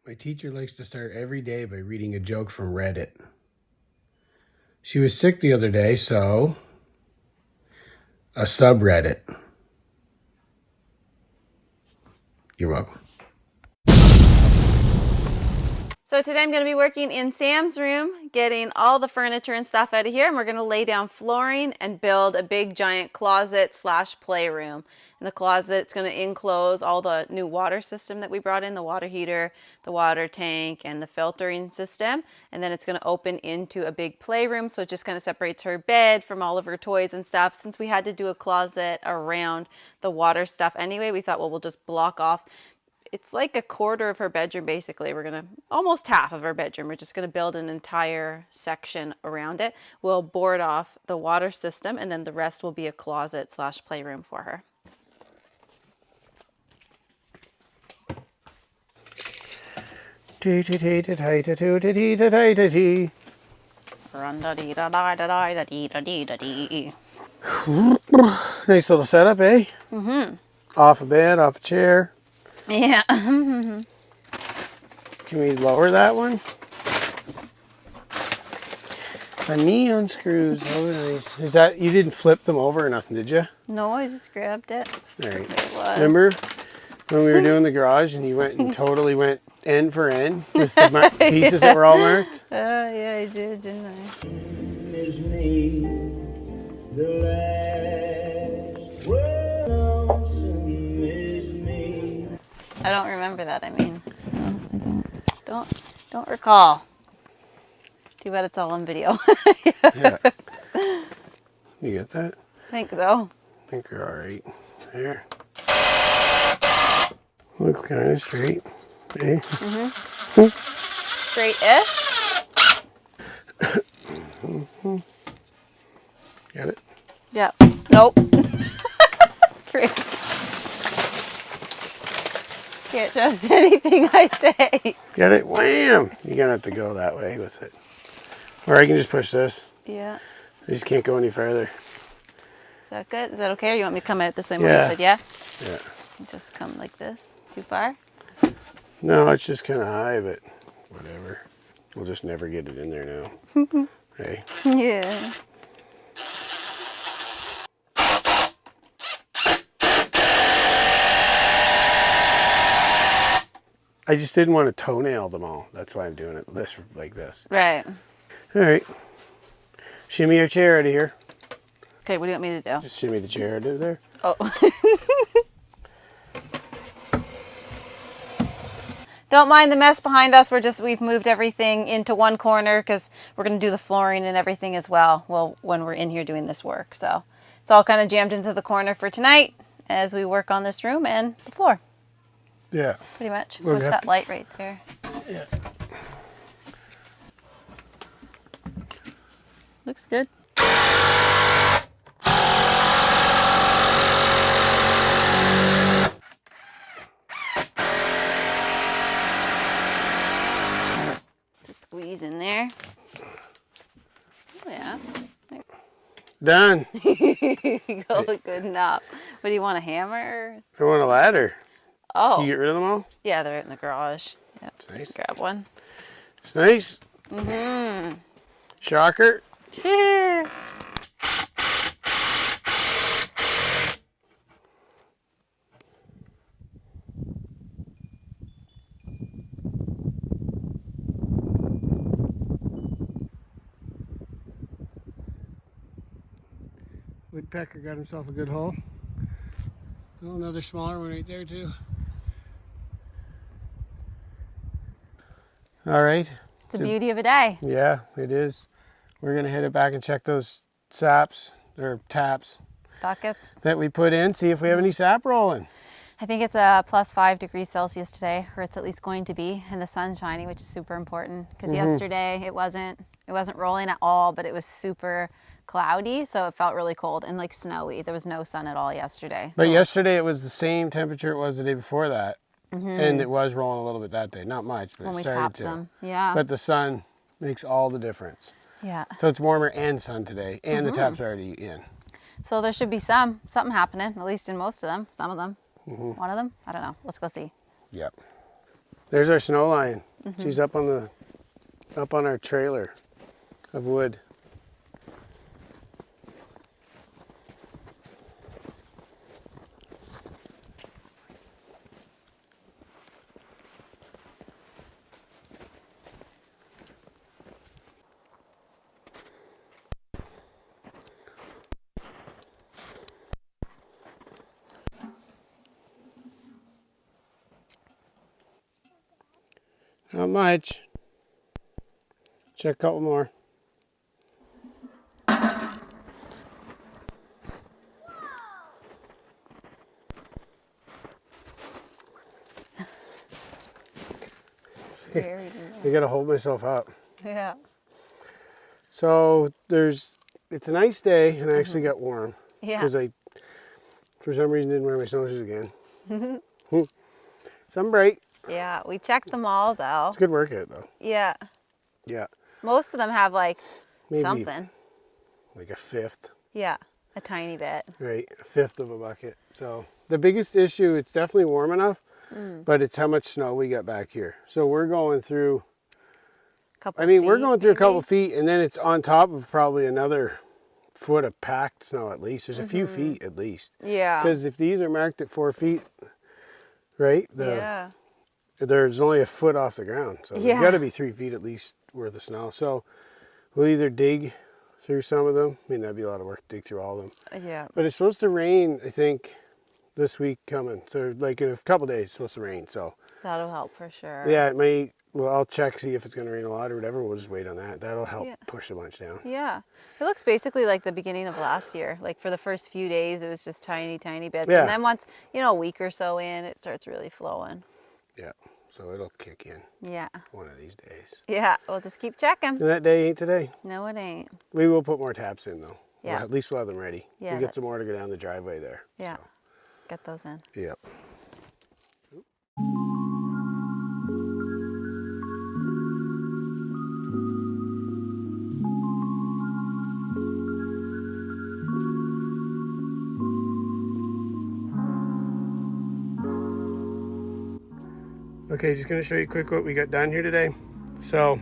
My teacher likes to start every day by reading a joke from Reddit. She was sick the other day, so a subreddit. You're welcome. So today I'm going to be working in Sam's room, getting all the furniture and stuff out of here, and we're going to lay down flooring and build a big giant closet / playroom. And the closet's going to enclose all the new water system that we brought in, the water heater, the water tank, and the filtering system. And then it's going to open into a big playroom, so it just kind of separates her bed from all of her toys and stuff. Since we had to do a closet around the water stuff anyway, we thought, well, we'll just block off. It's like a quarter of her bedroom, basically. We're going to, almost half of her bedroom. We're just going to build an entire section around it. We'll board off the water system, and then the rest will be a closet / playroom for her. Nice little setup, eh? Mm-hmm. Off a bed, off a chair. Yeah. Can we lower that one? A neon screws. Oh, nice. Is that, you didn't flip them over or nothing, did you? No, I just grabbed it. All right. It was. Remember when we were doing the garage and you went and totally went end for end with the pieces that were all marked? Yeah, I did, didn't I? Is me, the last lonesome is me. I don't remember that. I mean, don't recall. Too bad it's all on video. Yeah. You get that? I think so. I think you're all right. There. Looks kind of straight. Eh? Mm-hmm. Straight-ish. Got it? Yep. Nope. Freak. Can't trust anything I say. Got it? Wham! You're going to have to go that way with it. Or I can just push this. Yeah. I just can't go any farther. Is that good? Is that okay? Or you want me to come out this way more? Yeah. You said yeah? Yeah. Just come like this. Too far? No, it's just kind of high, but whatever. We'll just never get it in there now. Hey. Yeah. I just didn't want to toenail them all. That's why I'm doing it like this. Right. All right. Shimmy your chair out of here. Okay, what do you want me to do? Just shimmy the chair out of there. Oh. Don't mind the mess behind us. We've moved everything into one corner because we're going to do the flooring and everything as well. Well, when we're in here doing this work. So it's all kind of jammed into the corner for tonight as we work on this room and the floor. Yeah. Pretty much. We'll Watch that light right there. Yeah. Looks good. Just squeeze in there. Oh yeah. Done. Go good enough. What do you want, a hammer? I want a ladder. Oh. You get rid of them all? Yeah, they're in the garage. Yep. It's nice. Grab one. It's nice. Mm-hmm. Shocker. Yeah. Woodpecker got himself a good hole. Oh, another smaller one right there too. All right. It's the beauty of a day. Yeah, it is. We're gonna head it back and check those saps or taps Buckets. that we put in. See if we have any sap rolling. I think it's a plus 5 degrees Celsius today, or it's at least going to be, and the sun's shining, which is super important because yesterday it wasn't rolling at all, but it was super cloudy, so it felt really cold and like snowy. There was no sun at all yesterday. But yesterday it was the same temperature it was the day before that. And it was rolling a little bit that day. Not much, but when it we started tapped to. them. Yeah. But the sun makes all the difference. Yeah. So it's warmer and sun today, and the tap's already in. So there should be something happening, at least in most of them, some of them. One of them, I don't know. Let's go see. Yep. There's our snow lion. She's up on our trailer of wood. How much? Check a couple more. Very I gotta hold myself up. Yeah. So it's a nice day, and I actually got warm Yeah. because I, for some reason, didn't wear my snowshoes again. Some bright. Yeah. We checked them all though. It's a good workout though. Yeah. Yeah, Most of them have like maybe something. like a fifth. Yeah. A tiny bit. Right, a fifth of a bucket. So the biggest issue, it's definitely warm enough, but it's how much snow we got back here. So we're going through. Couple We're feet, going through a couple maybe? feet, and then it's on top of probably another foot of packed snow at least. There's a few feet at least. Yeah. Because if these are marked at 4 feet, right? Yeah. There's only a foot off the ground, so Yeah. there's got to be 3 feet at least worth of snow. So we'll either dig through some of them. I mean, that'd be a lot of work to dig through all of them. Yeah. But it's supposed to rain, I think, this week coming. So like in a couple days, it's supposed to rain. So That'll help for sure. yeah, it may. Well, I'll check, see if it's going to rain a lot or whatever. We'll just wait on that. That'll help Yeah. push a bunch down. Yeah. It looks basically like the beginning of last year. Like for the first few days, it was just tiny, tiny bits. Yeah. And then once, a week or so in, it starts really flowing. Yeah, so it'll kick in Yeah. one of these days. Yeah. We'll just keep checking. And that day ain't today. No, it ain't. We will put more taps in though. Yeah. Well, at least we'll have them ready. Yeah, We get some that's- more to go down the driveway there. Yeah. So, Get those in. yep. Okay, just gonna show you quick what we got done here today. So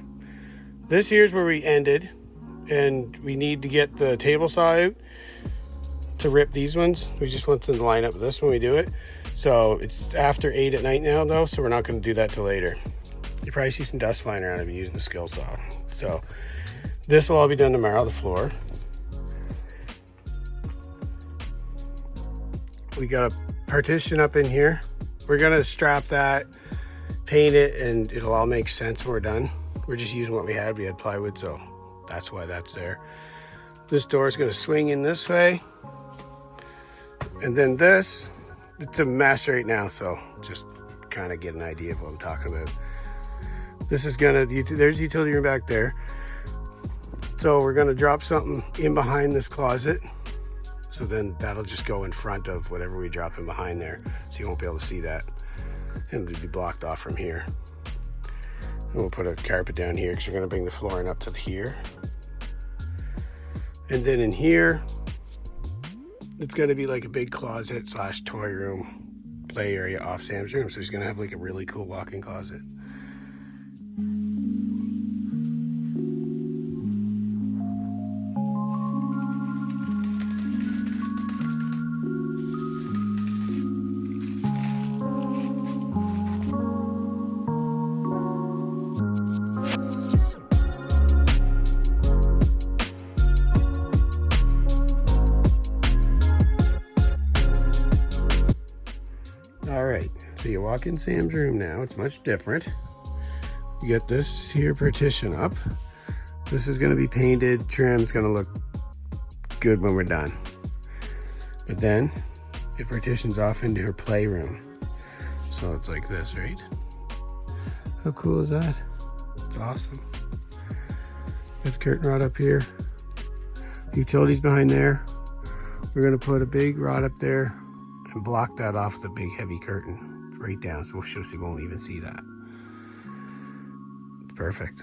this here's where we ended, and we need to get the table saw out to rip these ones. We just want them to line up with this when we do it. So it's after 8 at night now though, so we're not gonna do that till later. You probably see some dust flying around if you're using the skill saw. So this will all be done tomorrow, the floor. We got a partition up in here. We're gonna strap that, paint it, and it'll all make sense when we're done. We're just using what we had. We had plywood, so that's why that's there. This door is going to swing in this way. And then this, it's a mess right now, so just kind of get an idea of what I'm talking about. This is going to, there's the utility room back there. So we're going to drop something in behind this closet. So then that'll just go in front of whatever we drop in behind there. So you won't be able to see that. And it'll be blocked off from here. And we'll put a carpet down here because we're going to bring the flooring up to here. And then in here, it's going to be like a big closet / toy room, play area off Sam's room. So he's going to have like a really cool walk-in closet. All right, so you walk in Sam's room now. It's much different. You get this here partition up. This is going to be painted, trimmed. It's going to look good when we're done. But then it partitions off into her playroom. So it's like this, right? How cool is that? It's awesome. Got the curtain rod up here. Utilities behind there. We're going to put a big rod up there and block that off the big heavy curtain right down, so she won't even see that. It's perfect.